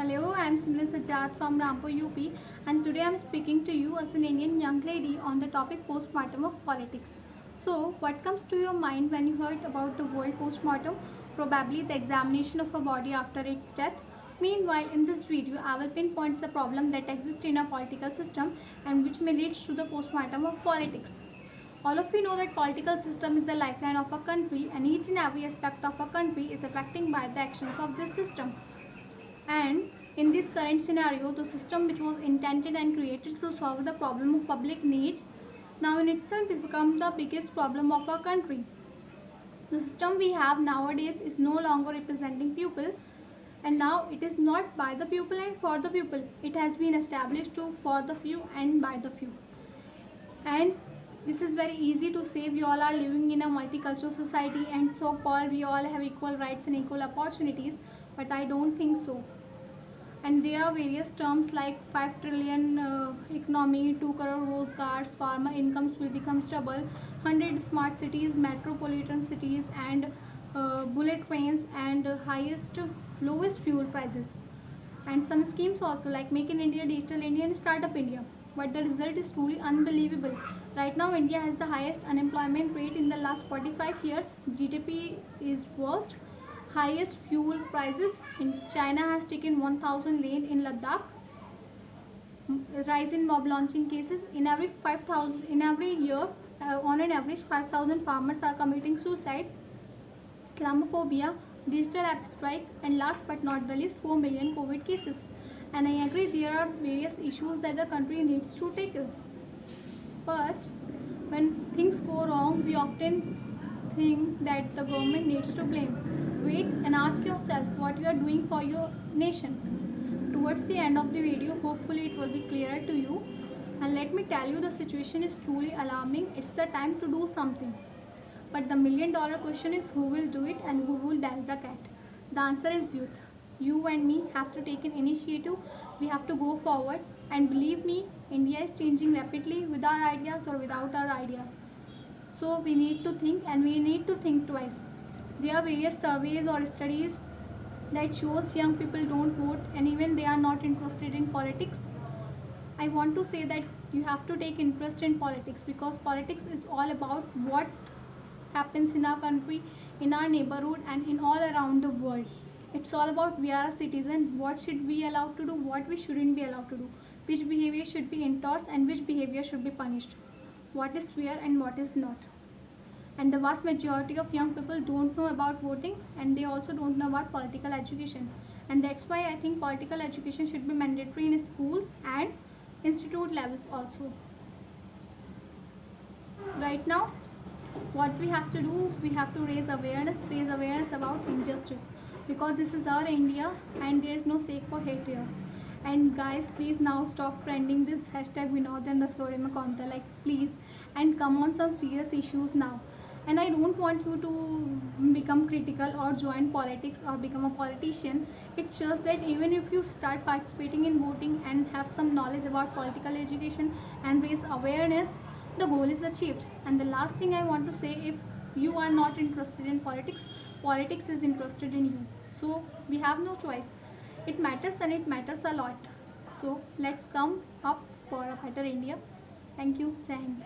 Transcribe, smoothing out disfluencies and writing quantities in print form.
Hello, I am Simran Sajjad from Rampur UP, and today I am speaking to you as an Indian young lady on the topic postmortem of politics. So, what comes to your mind when you heard about the word postmortem? Probably the examination of a body after its death. Meanwhile, in this video, I will pinpoint the problem that exists in our political system and which may lead to the postmortem of politics. All of you know that political system is the lifeline of a country, and each and every aspect of a country is affected by the actions of this system. And in this current scenario, the system which was intended and created to solve the problem of public needs now in itself become the biggest problem of our country. The system we have nowadays is no longer representing people, and now it is not by the people and for the people. It has been established to for the few and by the few. And this is very easy to say. We all are living in a multicultural society and so called we all have equal rights and equal opportunities, but I don't think so. And there are various terms like 5 trillion economy, 2 crore rozgars, farmer incomes will become double, 100 smart cities, metropolitan cities, and bullet trains, and lowest fuel prices, and some schemes also like Make in India, Digital India, and Startup India. But the result is truly unbelievable. Right now, India has the highest unemployment rate in the last 45 years. GDP is worst. Highest fuel prices. In China has taken 1,000 lane in Ladakh. Rise in mob launching cases. In every year, on an average, 5,000 farmers are committing suicide. Islamophobia, digital app strike, and last but not the least, 4 million COVID cases. And I agree there are various issues that the country needs to tackle. But when things go wrong, we often think that the government needs to blame. Wait and ask yourself what you are doing for your nation. Towards the end of the video, hopefully it will be clearer to you. And let me tell you, the situation is truly alarming. It's the time to do something. But the million-dollar question is who will do it and who will tell the cat? The answer is youth. You and me have to take an initiative. We have to go forward. And believe me, India is changing rapidly with our ideas or without our ideas. So we need to think, and we need to think twice. There are various surveys or studies that shows young people don't vote and even they are not interested in politics. I want to say that you have to take interest in politics, because politics is all about what happens in our country, in our neighborhood, and in all around the world. It's all about we are a citizen, what should we allowed to do, what we shouldn't be allowed to do, which behavior should be endorsed and which behavior should be punished, what is fair and what is not. And the vast majority of young people don't know about voting, and they also don't know about political education. And that's why I think political education should be mandatory in schools and institute levels also. Right now, what we have to do, we have to raise awareness about injustice, because this is our India and there is no sake for hate here. And guys, please now stop trending this hashtag Vinod and Rasore Makonta, like please, and come on some serious issues now. And I don't want you to become critical or join politics or become a politician. It's just that even if you start participating in voting and have some knowledge about political education and raise awareness, the goal is achieved. And the last thing I want to say, if you are not interested in politics, politics is interested in you. So we have no choice. It matters, and it matters a lot. So let's come up for a better India. Thank you. Jai Hind.